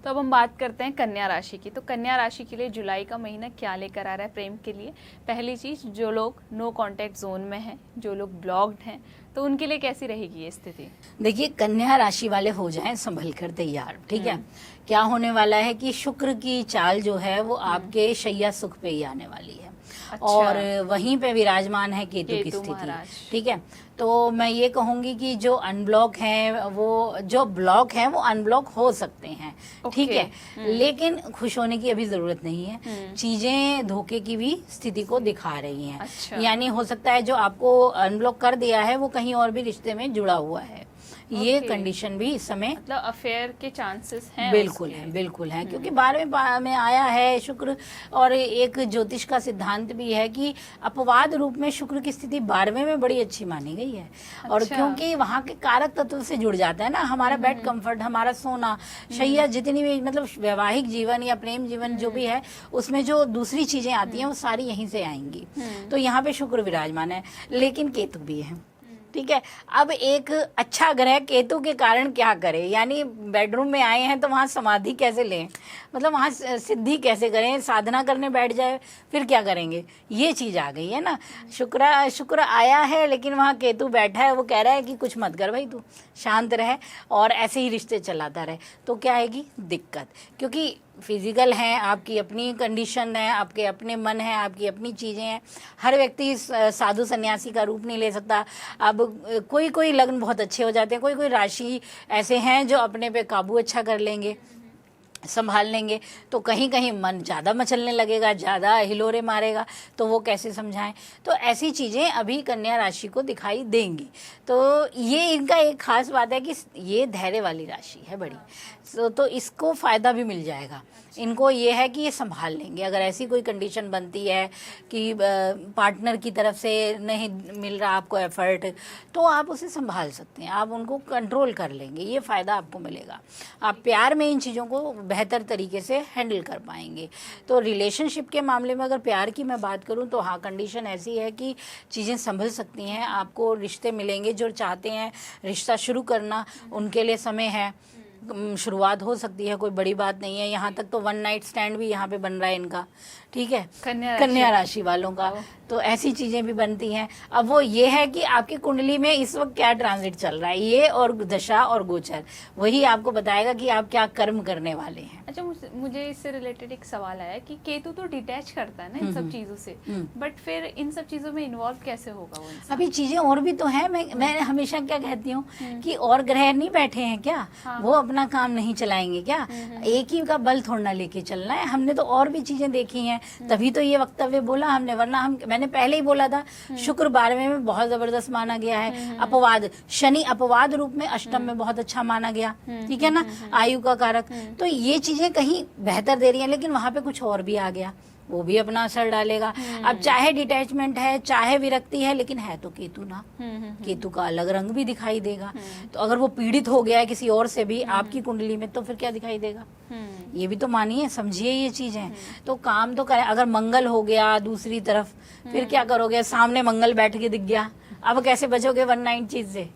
तो अब हम बात करते हैं कन्या राशि की। तो कन्या राशि के लिए जुलाई का महीना क्या लेकर आ रहा है प्रेम के लिए? पहली चीज, जो लोग नो कांटेक्ट जोन में हैं, जो लोग ब्लॉक्ड हैं, तो उनके लिए कैसी रहेगी ये स्थिति? देखिए, कन्या राशि वाले हो जाएं संभल कर तैयार, ठीक है। क्या होने वाला है कि शुक्र की चाल जो है वो आपके शैया सुख पे ही आने वाली है। अच्छा। और वहीं पे विराजमान है केतु की स्थिति, ठीक है। तो मैं ये कहूंगी कि जो अनब्लॉक हैं, वो जो ब्लॉक हैं वो अनब्लॉक हो सकते हैं, ठीक है। लेकिन खुश होने की अभी जरूरत नहीं है। चीजें धोखे की भी स्थिति को दिखा रही हैं। अच्छा। यानी हो सकता है जो आपको अनब्लॉक कर दिया है वो कहीं और भी रिश्ते में जुड़ा हुआ है। ये कंडीशन भी इस समय मतलब अफेयर के चांसेस हैं? बिल्कुल है, बिल्कुल है, क्योंकि 12वें में आया है शुक्र। और एक ज्योतिष का सिद्धांत भी है कि अपवाद रूप में शुक्र की स्थिति 12वें में बड़ी अच्छी मानी गई है। और अच्छा। क्योंकि वहाँ के कारक तत्व से जुड़ जाता है ना, हमारा बेड कंफर्ट, हमारा सोना, शैया, जितनी भी मतलब वैवाहिक जीवन या प्रेम जीवन जो भी है, उसमें जो दूसरी चीजें आती हैं वो सारी यहीं से आएंगी। तो यहाँ पे शुक्र विराजमान है, लेकिन केतु भी है, ठीक है। अब एक अच्छा ग्रह केतु के कारण क्या करे, यानी बेडरूम में आए हैं तो वहाँ समाधि कैसे लें, मतलब वहाँ सिद्धि कैसे करें, साधना करने बैठ जाए फिर क्या करेंगे, ये चीज आ गई है ना। शुक्र आया है लेकिन वहाँ केतु बैठा है, वो कह रहा है कि कुछ मत कर भाई, तू शांत रहे और ऐसे ही रिश्ते चलाता रहे। तो क्या आएगी दिक्कत, क्योंकि फिजिकल है, आपकी अपनी कंडीशन है, आपके अपने मन है, आपकी अपनी चीजें हैं। हर व्यक्ति साधु सन्यासी का रूप नहीं ले सकता। अब कोई लग्न बहुत अच्छे हो जाते हैं, कोई राशि ऐसे हैं जो अपने पे काबू अच्छा कर लेंगे, संभाल लेंगे। तो कहीं कहीं मन ज़्यादा मचलने लगेगा, ज़्यादा हिलोरे मारेगा, तो वो कैसे समझाएं। तो ऐसी चीज़ें अभी कन्या राशि को दिखाई देंगी। तो ये इनका एक खास बात है कि ये धैर्य वाली राशि है बड़ी, तो इसको फ़ायदा भी मिल जाएगा। इनको ये है कि ये संभाल लेंगे। अगर ऐसी कोई कंडीशन बनती है कि पार्टनर की तरफ से नहीं मिल रहा आपको एफर्ट, तो आप उसे संभाल सकते हैं, आप उनको कंट्रोल कर लेंगे, ये फ़ायदा आपको मिलेगा। आप प्यार में इन चीज़ों को बेहतर तरीके से हैंडल कर पाएंगे। तो रिलेशनशिप के मामले में अगर प्यार की मैं बात करूं तो हाँ, कंडीशन ऐसी है कि चीज़ें संभल सकती हैं, आपको रिश्ते मिलेंगे। जो चाहते हैं रिश्ता शुरू करना, उनके लिए समय है, शुरुआत हो सकती है, कोई बड़ी बात नहीं है। यहाँ तक तो 1 नाइट स्टैंड भी यहाँ पे बन रहा है इनका, ठीक है, कन्या राशि वालों का। तो ऐसी चीजें भी बनती हैं। अब वो ये है कि आपकी कुंडली में इस वक्त क्या ट्रांजिट चल रहा है, ये और दशा और गोचर वही आपको बताएगा कि आप क्या कर्म करने वाले हैं। अच्छा, मुझे इससे रिलेटेड एक सवाल आया कि केतु तो डिटैच करता है ना इन सब चीजों से, बट फिर इन सब चीजों में इन्वॉल्व कैसे होगा वो इंसान? अभी चीजें और भी तो है। मैं हमेशा क्या कहती हूँ कि और ग्रह नहीं बैठे हैं क्या? वो अपना काम नहीं चलाएंगे क्या? एक ही का बल थोड़ा लेके चलना है। हमने तो और भी चीजें देखी हैं, तभी तो ये वक्तव्य बोला हमने, वरना मैंने पहले ही बोला था शुक्र 12वें में बहुत जबरदस्त माना गया है। अपवाद, शनि अपवाद रूप में अष्टम में बहुत अच्छा माना गया, ठीक है ना, आयु का कारक। तो ये चीजें कहीं बेहतर दे रही हैं, लेकिन वहां पे कुछ और भी आ गया, वो भी अपना असर डालेगा। अब चाहे डिटैचमेंट है, चाहे विरक्ति है, लेकिन है तो केतु ना, केतु का अलग रंग भी दिखाई देगा। तो अगर वो पीड़ित हो गया है किसी और से भी आपकी कुंडली में, तो फिर क्या दिखाई देगा? ये भी तो मानिए, समझिए ये चीजें। तो काम तो करें। अगर मंगल हो गया दूसरी तरफ, फिर क्या करोगे? सामने मंगल बैठ के दिख गया, अब कैसे बचोगे 1 नाइट चीज से?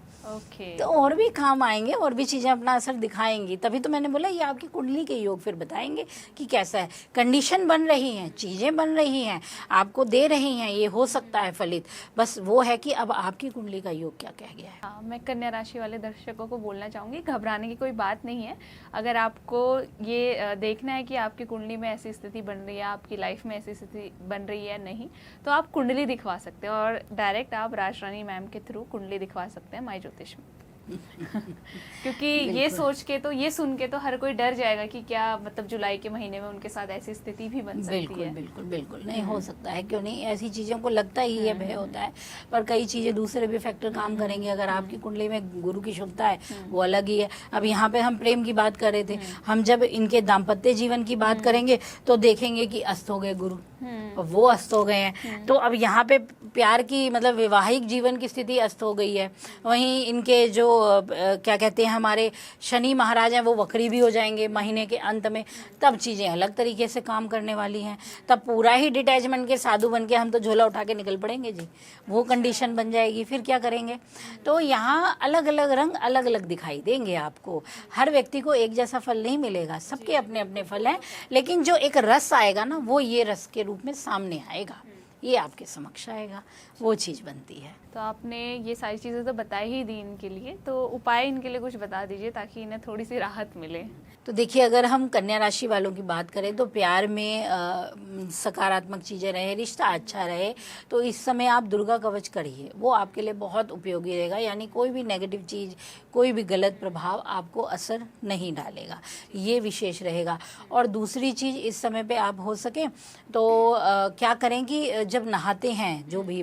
तो और भी काम आएंगे, और भी चीजें अपना असर दिखाएंगी। तभी तो मैंने बोला ये आपकी कुंडली के योग फिर बताएंगे कि कैसा है। कंडीशन बन रही है, चीजें बन रही हैं, आपको दे रही हैं, ये हो सकता है फलित। बस वो है कि अब आपकी कुंडली का योग क्या कह गया है। मैं कन्या राशि वाले दर्शकों को बोलना चाहूंगी, घबराने की कोई बात नहीं है। अगर आपको ये देखना है कि आपकी कुंडली में ऐसी स्थिति बन रही है, आपकी लाइफ में ऐसी स्थिति बन रही है नहीं, तो आप कुंडली दिखवा सकते हो और डायरेक्ट आप राजरानी मैम के थ्रू कुंडली दिखवा सकते हैं माई ज्योतिष में। क्योंकि ये सोच के तो, ये सुन के तो हर कोई डर जाएगा कि क्या मतलब जुलाई के महीने में उनके साथ ऐसी स्थिति भी बन सकती है। बिल्कुल नहीं हो सकता है, क्यों नहीं। ऐसी चीजों को लगता ही है, भय होता है, पर कई चीजें दूसरे भी फैक्टर काम करेंगे। अगर आपकी कुंडली में गुरु की शुभता है, वो अलग ही है। अब यहाँ पे हम प्रेम की बात कर रहे थे, हम जब इनके दाम्पत्य जीवन की बात करेंगे तो देखेंगे कि अस्त हो गए गुरु, वो अस्त हो गए हैं। तो अब यहाँ पे प्यार की मतलब वैवाहिक जीवन की स्थिति अस्त हो गई है। वहीं इनके जो क्या कहते हैं, हमारे शनि महाराज हैं वो वक्री भी हो जाएंगे महीने के अंत में, तब चीज़ें अलग तरीके से काम करने वाली हैं। तब पूरा ही डिटैचमेंट के साधु बन के हम तो झोला उठा के निकल पड़ेंगे जी, वो कंडीशन बन जाएगी, फिर क्या करेंगे। तो यहाँ अलग अलग रंग अलग अलग दिखाई देंगे आपको, हर व्यक्ति को एक जैसा फल नहीं मिलेगा, सबके अपने अपने फल हैं, लेकिन जो एक रस आएगा ना वो ये रस के रूप में सामने आएगा, ये आपके समक्ष आएगा, वो चीज़ बनती है। तो आपने ये सारी चीज़ें तो बताई ही दी इनके लिए, तो उपाय इनके लिए कुछ बता दीजिए ताकि इन्हें थोड़ी सी राहत मिले। तो देखिए, अगर हम कन्या राशि वालों की बात करें तो प्यार में सकारात्मक चीज़ें रहे, रिश्ता अच्छा रहे, तो इस समय आप दुर्गा कवच करिए, वो आपके लिए बहुत उपयोगी रहेगा। यानी कोई भी नेगेटिव चीज़, कोई भी गलत प्रभाव आपको असर नहीं डालेगा, ये विशेष रहेगा। और दूसरी चीज़, इस समय पे आप हो सके तो क्या करें कि जब नहाते हैं, जो भी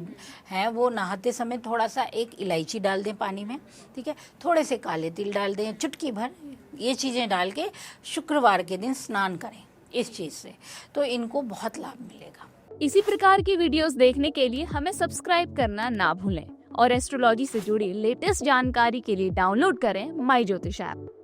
हैं वो नहाते समय थोड़ा सा एक इलायची डाल दें पानी में, ठीक है, थोड़े से काले तिल डाल दें, चुटकी भर, ये चीज़ें डाल के शुक्रवार के दिन स्नान करें इस चीज़ से, तो इनको बहुत लाभ मिलेगा। इसी प्रकार की वीडियोस देखने के लिए हमें सब्सक्राइब करना ना भूलें और एस्ट्रोलॉजी से जुड़ी लेटेस्ट जानकारी के लिए डाउनलोड करें माई ज्योतिष ऐप।